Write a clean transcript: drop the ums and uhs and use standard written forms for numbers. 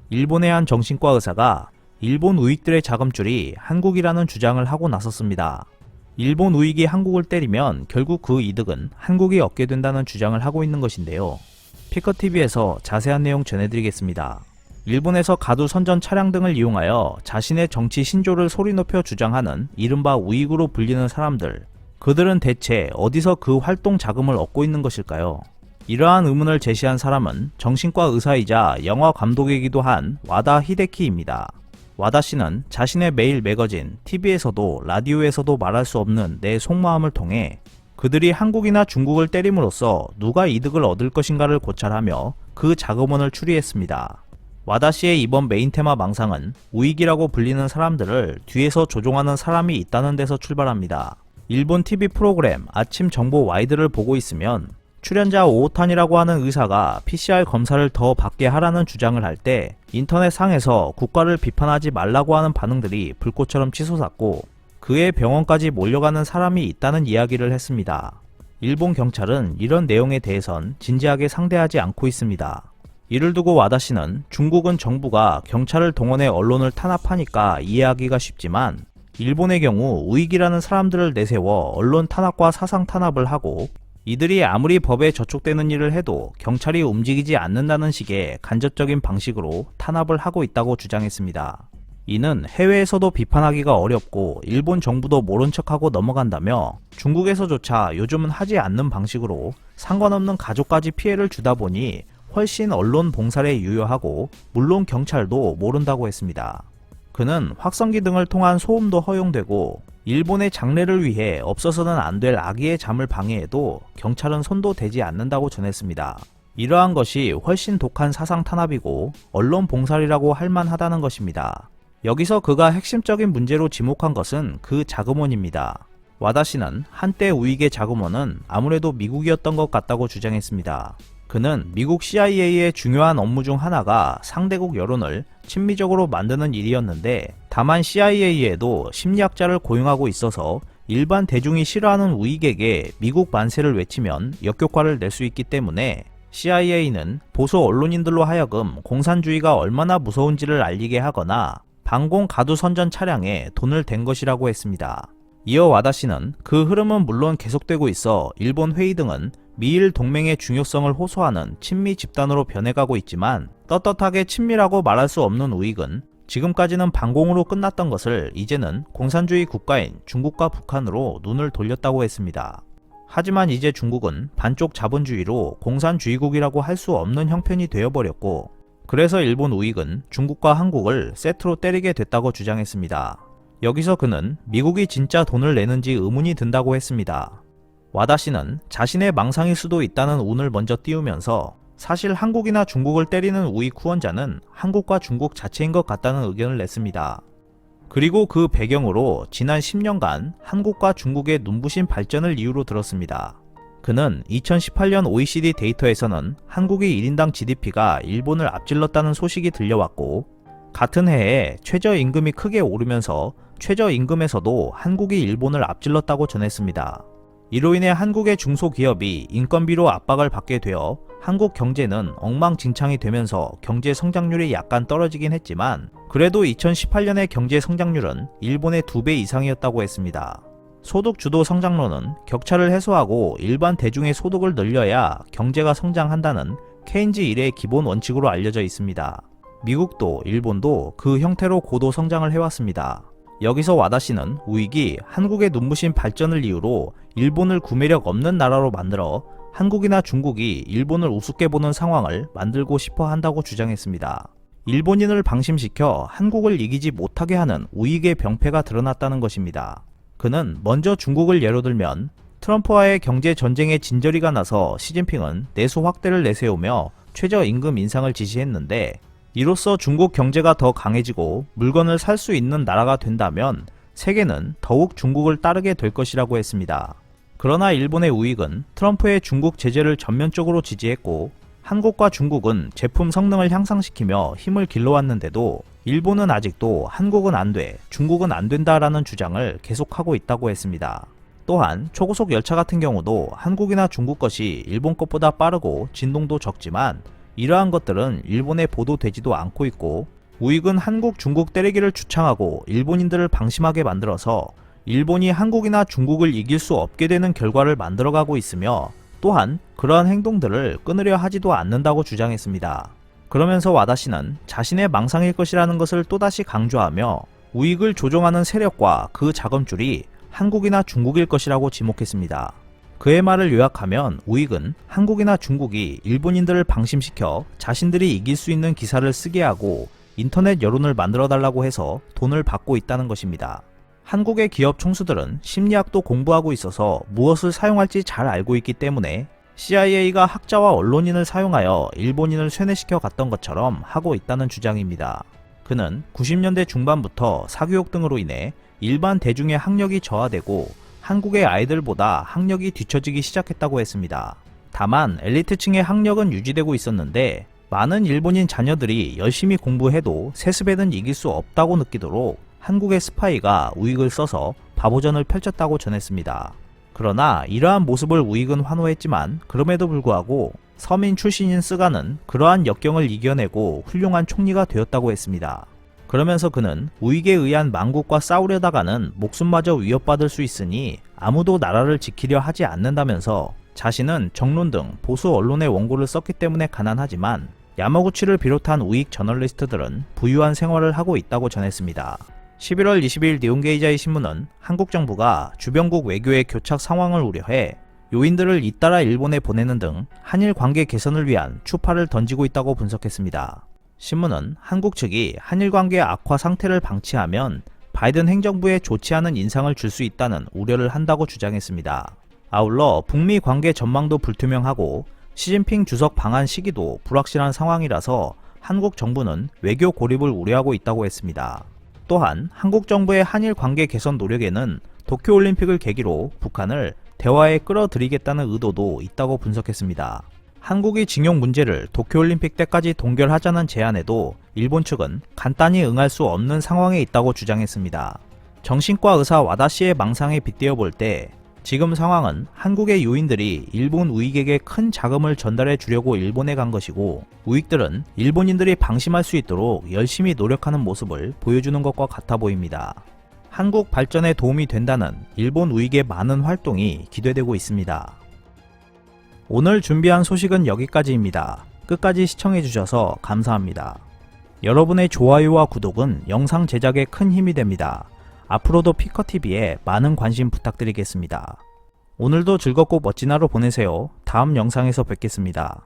일본의 한 정신과 의사가 일본 우익들의 자금줄이 한국이라는 주장을 하고 나섰습니다. 일본 우익이 한국을 때리면 결국 그 이득은 한국이 얻게 된다는 주장을 하고 있는 것인데요. 피커TV에서 자세한 내용 전해드리겠습니다. 일본에서 가두 선전 차량 등을 이용하여 자신의 정치 신조를 소리 높여 주장하는 이른바 우익으로 불리는 사람들, 그들은 대체 어디서 그 활동 자금을 얻고 있는 것일까요? 이러한 의문을 제시한 사람은 정신과 의사이자 영화 감독이기도 한 와다 히데키입니다. 와다 씨는 자신의 매일 매거진, TV에서도 라디오에서도 말할 수 없는 내 속마음을 통해 그들이 한국이나 중국을 때림으로써 누가 이득을 얻을 것인가를 고찰하며 그 자금원을 추리했습니다. 와다 씨의 이번 메인 테마 망상은 우익이라고 불리는 사람들을 뒤에서 조종하는 사람이 있다는 데서 출발합니다. 일본 TV 프로그램 아침 정보 와이드를 보고 있으면 출연자 오오탄이라고 하는 의사가 PCR 검사를 더 받게 하라는 주장을 할 때 인터넷 상에서 국가를 비판하지 말라고 하는 반응들이 불꽃처럼 치솟았고 그의 병원까지 몰려가는 사람이 있다는 이야기를 했습니다. 일본 경찰은 이런 내용에 대해선 진지하게 상대하지 않고 있습니다. 이를 두고 와다 씨는 중국은 정부가 경찰을 동원해 언론을 탄압하니까 이해하기가 쉽지만 일본의 경우 우익이라는 사람들을 내세워 언론 탄압과 사상 탄압을 하고 이들이 아무리 법에 저촉되는 일을 해도 경찰이 움직이지 않는다는 식의 간접적인 방식으로 탄압을 하고 있다고 주장했습니다. 이는 해외에서도 비판하기가 어렵고 일본 정부도 모른 척하고 넘어간다며 중국에서조차 요즘은 하지 않는 방식으로 상관없는 가족까지 피해를 주다 보니 훨씬 언론 봉사에 유효하고 물론 경찰도 모른다고 했습니다. 그는 확성기 등을 통한 소음도 허용되고 일본의 장래를 위해 없어서는 안 될 아기의 잠을 방해해도 경찰은 손도 대지 않는다고 전했습니다. 이러한 것이 훨씬 독한 사상 탄압이고 언론 봉살이라고 할 만하다는 것입니다. 여기서 그가 핵심적인 문제로 지목한 것은 그 자금원입니다. 와다 씨는 한때 우익의 자금원은 아무래도 미국이었던 것 같다고 주장했습니다. 그는 미국 CIA의 중요한 업무 중 하나가 상대국 여론을 친미적으로 만드는 일이었는데 다만 CIA에도 심리학자를 고용하고 있어서 일반 대중이 싫어하는 우익에게 미국 만세를 외치면 역효과를 낼 수 있기 때문에 CIA는 보수 언론인들로 하여금 공산주의가 얼마나 무서운지를 알리게 하거나 반공 가두 선전 차량에 돈을 댄 것이라고 했습니다. 이어 와다 씨는 그 흐름은 물론 계속되고 있어 일본 회의 등은 미일 동맹의 중요성을 호소하는 친미 집단으로 변해가고 있지만 떳떳하게 친미라고 말할 수 없는 우익은 지금까지는 반공으로 끝났던 것을 이제는 공산주의 국가인 중국과 북한으로 눈을 돌렸다고 했습니다. 하지만 이제 중국은 반쪽 자본주의로 공산주의국이라고 할 수 없는 형편이 되어버렸고 그래서 일본 우익은 중국과 한국을 세트로 때리게 됐다고 주장했습니다. 여기서 그는 미국이 진짜 돈을 내는지 의문이 든다고 했습니다. 와다 씨는 자신의 망상일 수도 있다는 운을 먼저 띄우면서 사실 한국이나 중국을 때리는 우익 후원자는 한국과 중국 자체인 것 같다는 의견을 냈습니다. 그리고 그 배경으로 지난 10년간 한국과 중국의 눈부신 발전을 이유로 들었습니다. 그는 2018년 OECD 데이터에서는 한국의 1인당 GDP가 일본을 앞질렀다는 소식이 들려왔고 같은 해에 최저임금이 크게 오르면서 최저임금에서도 한국이 일본을 앞질렀다고 전했습니다. 이로 인해 한국의 중소기업이 인건비로 압박을 받게 되어 한국 경제는 엉망진창이 되면서 경제 성장률이 약간 떨어지긴 했지만 그래도 2018년의 경제 성장률은 일본의 2배 이상이었다고 했습니다. 소득 주도 성장론은 격차를 해소하고 일반 대중의 소득을 늘려야 경제가 성장한다는 케인즈 일의 기본 원칙으로 알려져 있습니다. 미국도 일본도 그 형태로 고도 성장을 해왔습니다. 여기서 와다 씨는 우익이 한국의 눈부신 발전을 이유로 일본을 구매력 없는 나라로 만들어 한국이나 중국이 일본을 우습게 보는 상황을 만들고 싶어 한다고 주장했습니다. 일본인을 방심시켜 한국을 이기지 못하게 하는 우익의 병폐가 드러났다는 것입니다. 그는 먼저 중국을 예로 들면 트럼프와의 경제 전쟁에 진저리가 나서 시진핑은 내수 확대를 내세우며 최저임금 인상을 지시했는데 이로써 중국 경제가 더 강해지고 물건을 살 수 있는 나라가 된다면 세계는 더욱 중국을 따르게 될 것이라고 했습니다. 그러나 일본의 우익은 트럼프의 중국 제재를 전면적으로 지지했고 한국과 중국은 제품 성능을 향상시키며 힘을 길러왔는데도 일본은 아직도 한국은 안 돼, 중국은 안 된다라는 주장을 계속하고 있다고 했습니다. 또한 초고속 열차 같은 경우도 한국이나 중국 것이 일본 것보다 빠르고 진동도 적지만 이러한 것들은 일본에 보도되지도 않고 있고, 우익은 한국, 중국 때리기를 주창하고 일본인들을 방심하게 만들어서 일본이 한국이나 중국을 이길 수 없게 되는 결과를 만들어가고 있으며, 또한 그러한 행동들을 끊으려 하지도 않는다고 주장했습니다. 그러면서 와다시는 자신의 망상일 것이라는 것을 또다시 강조하며 우익을 조종하는 세력과 그 자금줄이 한국이나 중국일 것이라고 지목했습니다. 그의 말을 요약하면 우익은 한국이나 중국이 일본인들을 방심시켜 자신들이 이길 수 있는 기사를 쓰게 하고 인터넷 여론을 만들어달라고 해서 돈을 받고 있다는 것입니다. 한국의 기업 총수들은 심리학도 공부하고 있어서 무엇을 사용할지 잘 알고 있기 때문에 CIA가 학자와 언론인을 사용하여 일본인을 쇠뇌시켜 갔던 것처럼 하고 있다는 주장입니다. 그는 90년대 중반부터 사교육 등으로 인해 일반 대중의 학력이 저하되고 한국의 아이들보다 학력이 뒤처지기 시작했다고 했습니다. 다만 엘리트층의 학력은 유지되고 있었는데 많은 일본인 자녀들이 열심히 공부해도 세습에는 이길 수 없다고 느끼도록 한국의 스파이가 우익을 써서 바보전을 펼쳤다고 전했습니다. 그러나 이러한 모습을 우익은 환호했지만 그럼에도 불구하고 서민 출신인 스가는 그러한 역경을 이겨내고 훌륭한 총리가 되었다고 했습니다. 그러면서 그는 우익에 의한 망국과 싸우려다가는 목숨마저 위협받을 수 있으니 아무도 나라를 지키려 하지 않는다면서 자신은 정론 등 보수 언론의 원고를 썼기 때문에 가난하지만 야마구치를 비롯한 우익 저널리스트들은 부유한 생활을 하고 있다고 전했습니다. 11월 20일 니혼게이자이 신문은 한국 정부가 주변국 외교의 교착 상황을 우려해 요인들을 잇따라 일본에 보내는 등 한일 관계 개선을 위한 추파를 던지고 있다고 분석했습니다. 신문은 한국 측이 한일 관계 악화 상태를 방치하면 바이든 행정부에 좋지 않은 인상을 줄 수 있다는 우려를 한다고 주장했습니다. 아울러 북미 관계 전망도 불투명하고 시진핑 주석 방한 시기도 불확실한 상황이라서 한국 정부는 외교 고립을 우려하고 있다고 했습니다. 또한 한국 정부의 한일 관계 개선 노력에는 도쿄올림픽을 계기로 북한을 대화에 끌어들이겠다는 의도도 있다고 분석했습니다. 한국이 징용 문제를 도쿄올림픽 때까지 동결하자는 제안에도 일본 측은 간단히 응할 수 없는 상황에 있다고 주장했습니다. 정신과 의사 와다시의 망상에 빗대어 볼 때 지금 상황은 한국의 요인들이 일본 우익에게 큰 자금을 전달해 주려고 일본에 간 것이고 우익들은 일본인들이 방심할 수 있도록 열심히 노력하는 모습을 보여주는 것과 같아 보입니다. 한국 발전에 도움이 된다는 일본 우익의 많은 활동이 기대되고 있습니다. 오늘 준비한 소식은 여기까지입니다. 끝까지 시청해주셔서 감사합니다. 여러분의 좋아요와 구독은 영상 제작에 큰 힘이 됩니다. 앞으로도 피커TV에 많은 관심 부탁드리겠습니다. 오늘도 즐겁고 멋진 하루 보내세요. 다음 영상에서 뵙겠습니다.